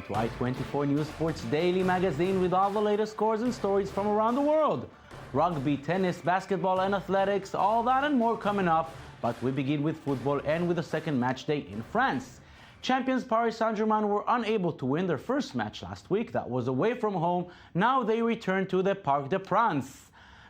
to I24 News Sports Daily Magazine with all the latest scores and stories from around the world. Rugby, tennis, basketball and athletics, all that and more coming up. But we begin with football and with the second match day in France. Champions Paris Saint-Germain were unable to win their first match last week. That was away from home. Now they return to the Parc des Princes.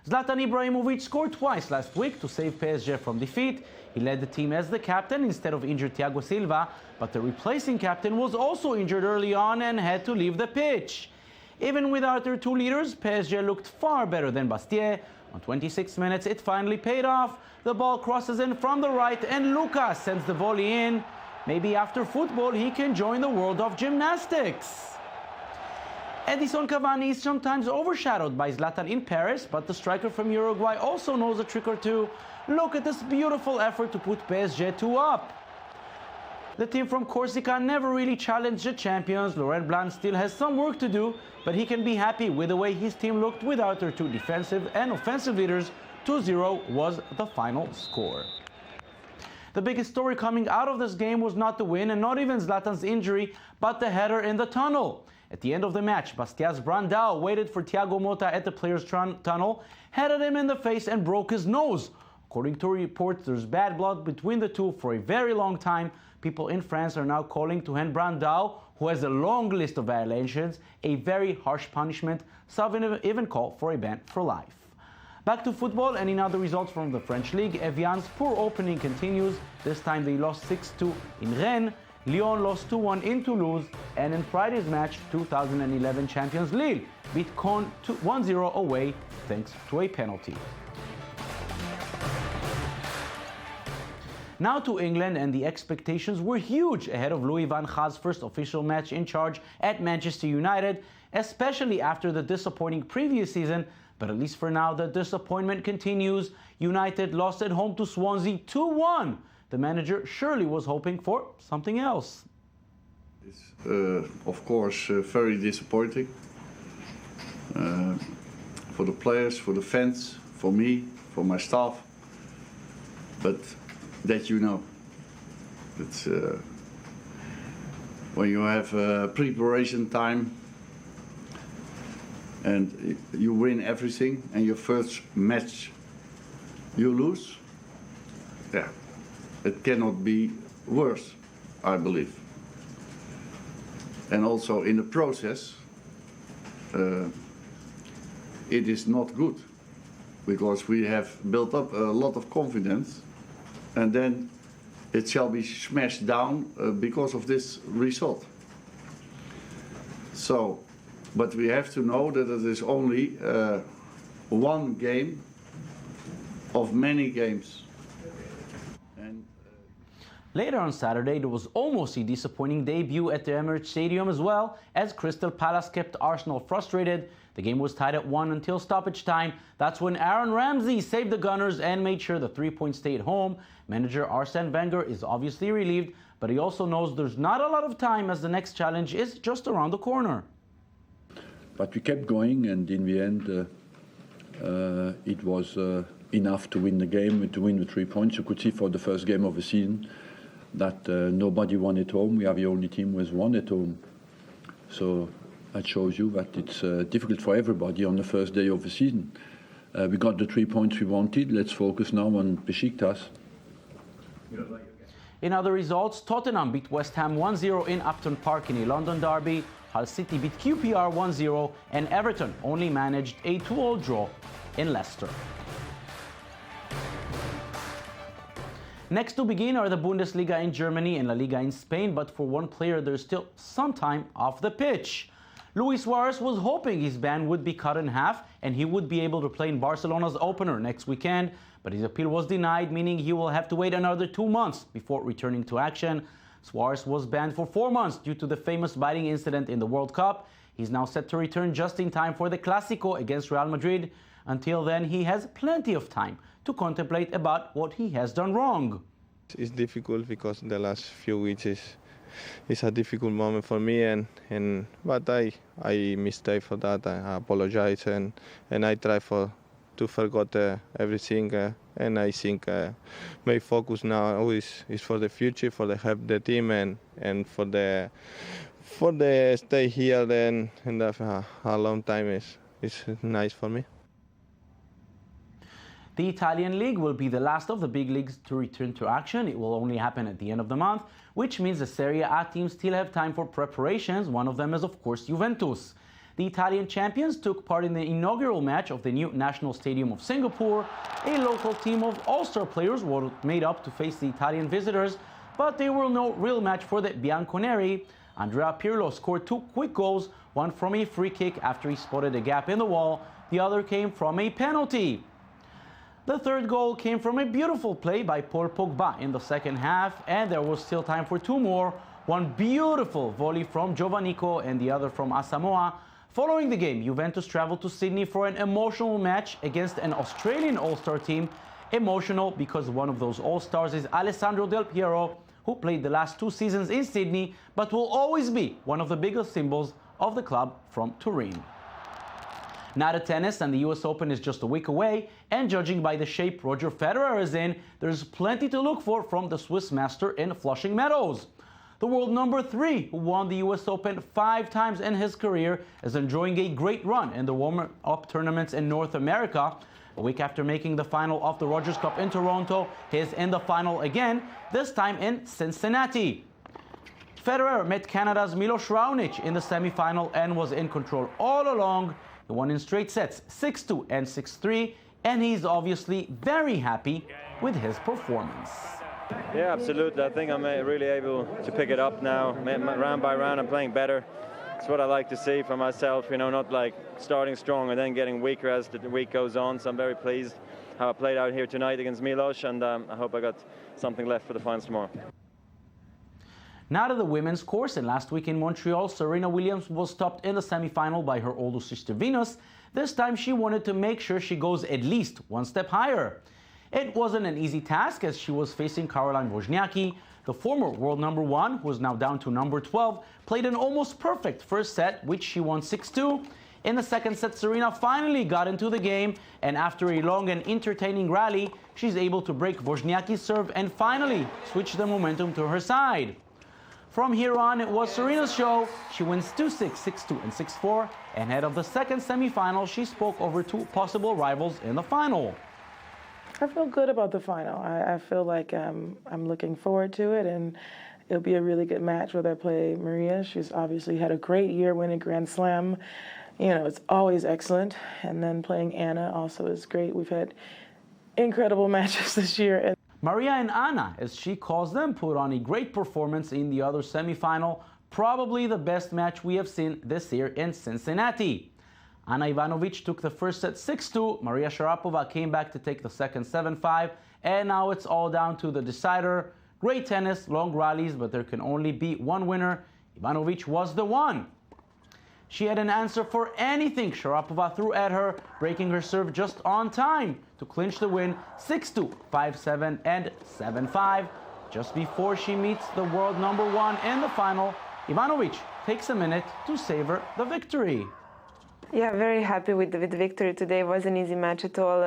Zlatan Ibrahimovic scored twice last week to save PSG from defeat. He led the team as the captain instead of injured Thiago Silva, but the replacing captain was also injured early on and had to leave the pitch. Even without their two leaders, PSG looked far better than Bastia. On 26 minutes, it finally paid off. The ball crosses in from the right and Lucas sends the volley in. Maybe after football, he can join the world of gymnastics. Edison Cavani is sometimes overshadowed by Zlatan in Paris, but the striker from Uruguay also knows a trick or two. Look at this beautiful effort to put PSG 2 up. The team from Corsica never really challenged the champions. Laurent Blanc still has some work to do, but he can be happy with the way his team looked without their two defensive and offensive leaders. 2-0 was the final score. The biggest story coming out of this game was not the win and not even Zlatan's injury, but the header in the tunnel. At the end of the match, Bastia's Brandao waited for Thiago Motta at the players' tunnel, headed him in the face and broke his nose. According to reports, there's bad blood between the two for a very long time. People in France are now calling to hand Brandao, who has a long list of violations, a very harsh punishment. Some even call for a ban for life. Back to football and in other results from the French League, Evian's poor opening continues. This time they lost 6-2 in Rennes. Lyon lost 2-1 in Toulouse, and in Friday's match, 2011 champions Lille beat Caen 1-0 away thanks to a penalty. Now to England, and the expectations were huge ahead of Louis van Gaal's first official match in charge at Manchester United, especially after the disappointing previous season. But at least for now, the disappointment continues. United lost at home to Swansea 2-1. The manager surely was hoping for something else. It's, of course, very disappointing. For the players, for the fans, for me, for my staff. But that you know. It's, when you have preparation time and you win everything and your first match you lose, yeah. It cannot be worse, I believe. And also in the process, it is not good, because we have built up a lot of confidence and then it shall be smashed down because of this result. So, but we have to know that it is only one game of many games. Later on Saturday, there was almost a disappointing debut at the Emirates Stadium as well, as Crystal Palace kept Arsenal frustrated. The game was tied at 1 until stoppage time. That's when Aaron Ramsey saved the Gunners and made sure the 3 points stayed home. Manager Arsene Wenger is obviously relieved, but he also knows there's not a lot of time, as the next challenge is just around the corner. But we kept going, and in the end, it was enough to win the game, to win the 3 points. You could see for the first game of the season that nobody won at home. We are the only team who has won at home. So that shows you that it's difficult for everybody on the first day of the season. We got the 3 points we wanted. Let's focus now on Besiktas. In other results, Tottenham beat West Ham 1-0 in Upton Park in a London derby. Hull City beat QPR 1-0, and Everton only managed a 2-2 draw in Leicester. Next to begin are the Bundesliga in Germany and La Liga in Spain, but for one player there's still some time off the pitch. Luis Suarez was hoping his ban would be cut in half and he would be able to play in Barcelona's opener next weekend, but his appeal was denied, meaning he will have to wait another 2 months before returning to action. Suarez was banned for 4 months due to the famous biting incident in the World Cup. He's now set to return just in time for the Clásico against Real Madrid. Until then, he has plenty of time to contemplate about what he has done wrong. It's difficult because the last few weeks is a difficult moment for me, but I mistake for that. I apologize and I try to forget everything. And I think my focus now is for the future, for the help the team and for For the stay here then and a long time is nice for me. The Italian league will be the last of the big leagues to return to action. It will only happen at the end of the month, which means the Serie A teams still have time for preparations. One of them is, of course, Juventus. The Italian champions took part in the inaugural match of the new National Stadium of Singapore. A local team of all-star players were made up to face the Italian visitors, but they were no real match for the Bianconeri. Andrea Pirlo scored 2 quick goals, one from a free kick after he spotted a gap in the wall. The other came from a penalty. The third goal came from a beautiful play by Paul Pogba in the second half, and there was still time for 2 more. One beautiful volley from Giovanico and the other from Asamoah. Following the game, Juventus traveled to Sydney for an emotional match against an Australian All-Star team. Emotional because one of those All-Stars is Alessandro Del Piero, who played the last 2 seasons in Sydney, but will always be one of the biggest symbols of the club from Turin. Now to tennis, and the US Open is just a week away, and judging by the shape Roger Federer is in, there's plenty to look for from the Swiss master in Flushing Meadows. The world number 3, who won the US Open 5 times in his career, is enjoying a great run in the warm-up tournaments in North America. A week after making the final of the Rogers Cup in Toronto, he is in the final again, this time in Cincinnati. Federer met Canada's Milos Raonic in the semi-final and was in control all along. He won in straight sets, 6-2 and 6-3, and he's obviously very happy with his performance. Yeah, absolutely. I think I'm really able to pick it up now. Round by round, I'm playing better. It's what I like to see for myself, not like starting strong and then getting weaker as the week goes on. So I'm very pleased how I played out here tonight against Milos, and I hope I got something left for the finals tomorrow. Now to the women's course, and last week in Montreal, Serena Williams was stopped in the semi-final by her older sister Venus. This time she wanted to make sure she goes at least 1 step higher. It wasn't an easy task as she was facing Caroline Wozniacki. The former world number 1, who is now down to number 12, played an almost perfect first set, which she won 6-2. In the second set, Serena finally got into the game, and after a long and entertaining rally, she's able to break Wozniacki's serve and finally switch the momentum to her side. From here on, it was Serena's show. She wins 2-6, 6-2, and 6-4. And ahead of the second semi-final, she spoke over 2 possible rivals in the final. I feel good about the final. I feel like I'm looking forward to it, and it'll be a really good match whether I play Maria. She's obviously had a great year winning Grand Slam. It's always excellent. And then playing Anna also is great. We've had incredible matches this year. Maria and Anna, as she calls them, put on a great performance in the other semi-final, probably the best match we have seen this year in Cincinnati. Ana Ivanovic took the first set 6-2, Maria Sharapova came back to take the second 7-5, and now it's all down to the decider. Great tennis, long rallies, but there can only be one winner. Ivanovic was the one. She had an answer for anything Sharapova threw at her, breaking her serve just on time to clinch the win 6-2, 5-7, and 7-5. Just before she meets the world number 1 in the final, Ivanovic takes a minute to savor the victory. Yeah, very happy with the victory today. It wasn't an easy match at all.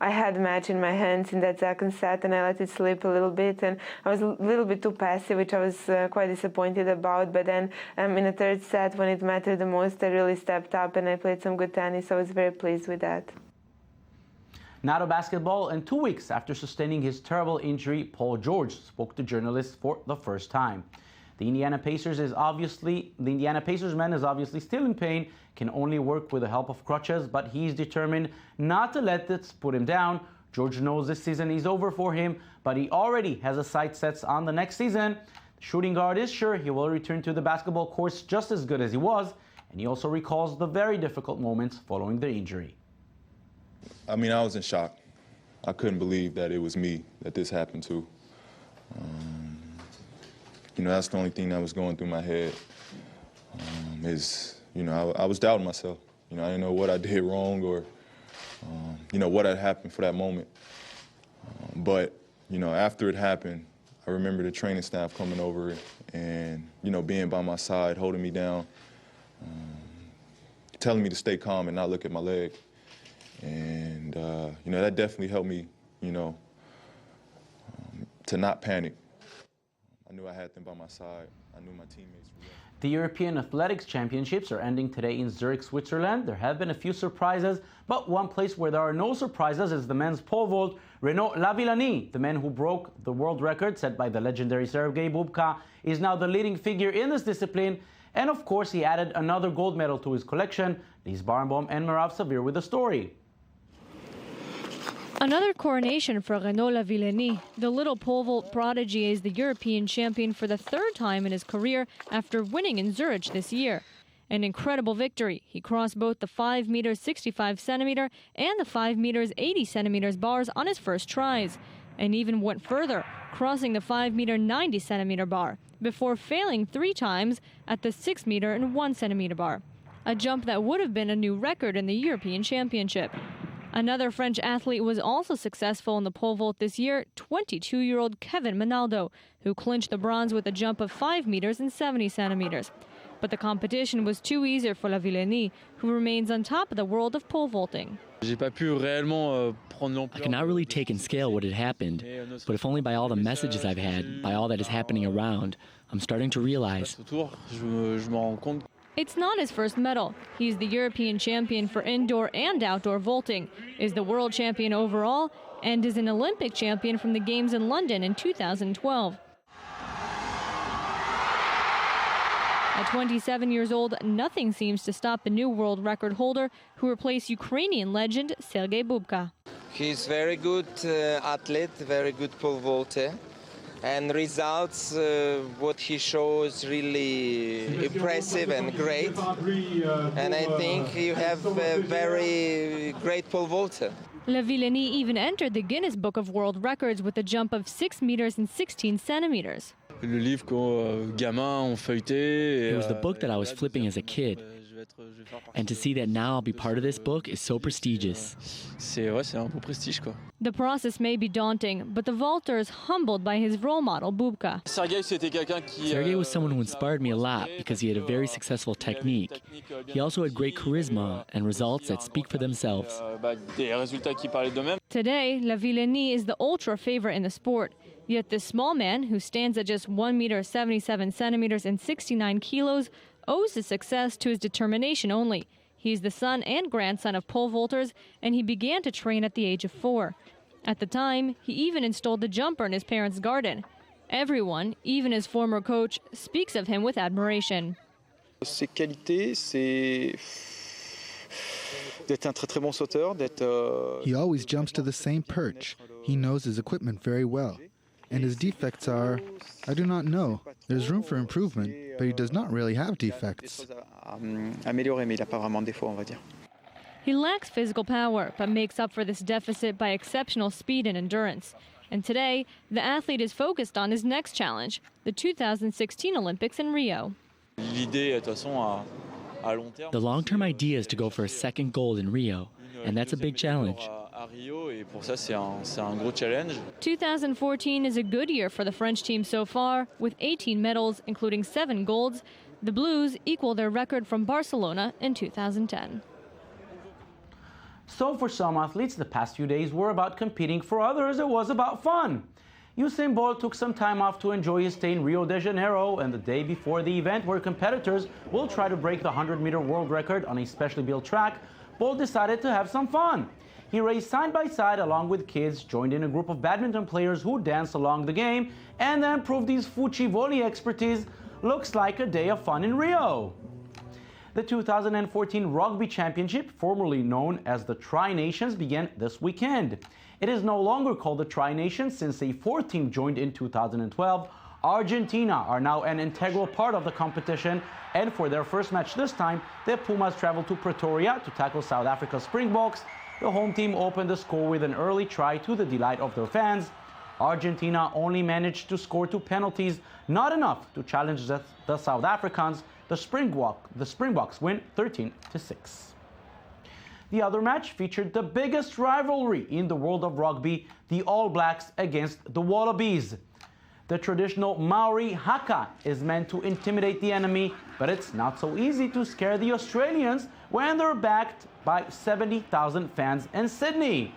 I had the match in my hands in that second set and I let it slip a little bit, and I was a little bit too passive, which I was quite disappointed about. But then in the third set, when it mattered the most, I really stepped up and I played some good tennis. I was very pleased with that. Now to basketball, and 2 weeks after sustaining his terrible injury, Paul George spoke to journalists for the first time. The Indiana Pacers man is obviously still in pain, can only work with the help of crutches, but he's determined not to let this put him down. George knows this season is over for him, but he already has his sights set on the next season. The shooting guard is sure he will return to the basketball courts just as good as he was, and he also recalls the very difficult moments following the injury. I mean, I was in shock. I couldn't believe that it was me that this happened to. That's the only thing that was going through my head. I was doubting myself. I didn't know what I did wrong or, what had happened for that moment. But after it happened, I remember the training staff coming over and, being by my side, holding me down, telling me to stay calm and not look at my leg. And, that definitely helped me, to not panic. I knew I had them by my side. I knew my teammates were there. The European Athletics Championships are ending today in Zurich, Switzerland. There have been a few surprises, but one place where there are no surprises is the men's pole vault. Renaud Lavillenie, the man who broke the world record set by the legendary Sergei Bubka, is now the leading figure in this discipline. And of course, he added another gold medal to his collection. Lise Barenboim and Merav Savir with the story. Another coronation for Renaud Lavillenie. The little pole vault prodigy is the European champion for the third time in his career after winning in Zurich this year. An incredible victory. He crossed both the 5 meters 65 centimeter and the 5 meters 80 centimeters bars on his first tries, and even went further, crossing the 5 meter 90 centimeter bar before failing 3 times at the 6 meter and 1 centimeter bar, a jump that would have been a new record in the European Championship. Another French athlete was also successful in the pole vault this year, 22-year-old Kevin Minaldo, who clinched the bronze with a jump of 5 meters and 70 centimeters. But the competition was too easy for Lavillenie, who remains on top of the world of pole vaulting. I cannot really take in scale what had happened, but if only by all the messages I've had, by all that is happening around, I'm starting to realize. It's not his first medal. He's the European champion for indoor and outdoor vaulting, is the world champion overall, and is an Olympic champion from the Games in London in 2012. At 27 years old, nothing seems to stop the new world record holder, who replaced Ukrainian legend Sergei Bubka. He's very good athlete, very good pole vaulter. And results, what he shows really impressive and great. And I think you have a very great pole vaulter. Lavillenie even entered the Guinness Book of World Records with a jump of 6 meters and 16 centimeters. It was the book that I was flipping as a kid. And to see that now I'll be part of this book is so prestigious. The process may be daunting, but the vaulter is humbled by his role model, Bubka. Sergei was someone who inspired me a lot because he had a very successful technique. He also had great charisma and results that speak for themselves. Today, Lavillenie is the ultra favorite in the sport. Yet this small man, who stands at just 1 meter 77 centimeters and 69 kilos, owes his success to his determination only. He's the son and grandson of pole vaulters, and he began to train at the age of 4. At the time, he even installed the jumper in his parents' garden. Everyone, even his former coach, speaks of him with admiration. Ses qualités, c'est d'être un très bon sauteur, He always jumps to the same perch. He knows his equipment very well. And his defects are, I do not know. There's room for improvement, but he does not really have defects. He lacks physical power, but makes up for this deficit by exceptional speed and endurance. And today, the athlete is focused on his next challenge, the 2016 Olympics in Rio. The long-term idea is to go for a second gold in Rio, and that's a big challenge. 2014 is a good year for the French team so far, with 18 medals, including 7 golds. The Blues equal their record from Barcelona in 2010. So for some athletes, the past few days were about competing. For others, it was about fun. Usain Bolt took some time off to enjoy his stay in Rio de Janeiro, and the day before the event, where competitors will try to break the 100-meter world record on a specially built track, Bolt decided to have some fun. He raced side by side along with kids, joined in a group of badminton players who danced along the game, and then proved his fuchi volley expertise. Looks like a day of fun in Rio. The 2014 Rugby Championship, formerly known as the Tri-Nations, began this weekend. It is no longer called the Tri-Nations since a 4th team joined in 2012. Argentina are now an integral part of the competition, and for their first match this time, the Pumas traveled to Pretoria to tackle South Africa's Springboks. The home team opened the score with an early try to the delight of their fans. Argentina only managed to score 2 penalties, not enough to challenge the South Africans. The Springboks win 13-6. The other match featured the biggest rivalry in the world of rugby, the All Blacks against the Wallabies. The traditional Maori haka is meant to intimidate the enemy, but it's not so easy to scare the Australians when they're backed by 70,000 fans in Sydney.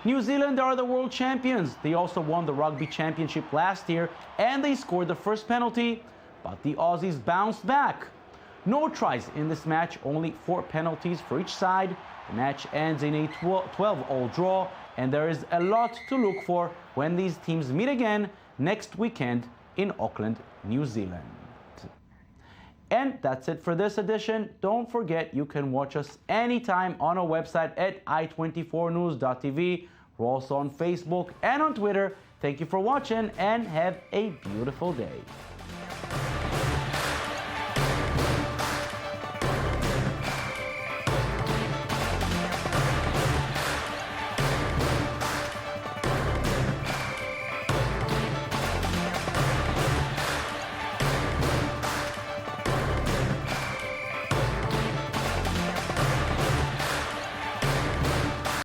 New Zealand are the world champions. They also won the Rugby Championship last year, and they scored the first penalty. but the Aussies bounced back. No tries in this match, only 4 penalties for each side. The match ends in a 12-all draw, and there is a lot to look for when these teams meet again next weekend in Auckland, New Zealand. And that's it for this edition. Don't forget you can watch us anytime on our website at i24news.tv. We're also on Facebook and on Twitter. Thank you for watching and have a beautiful day.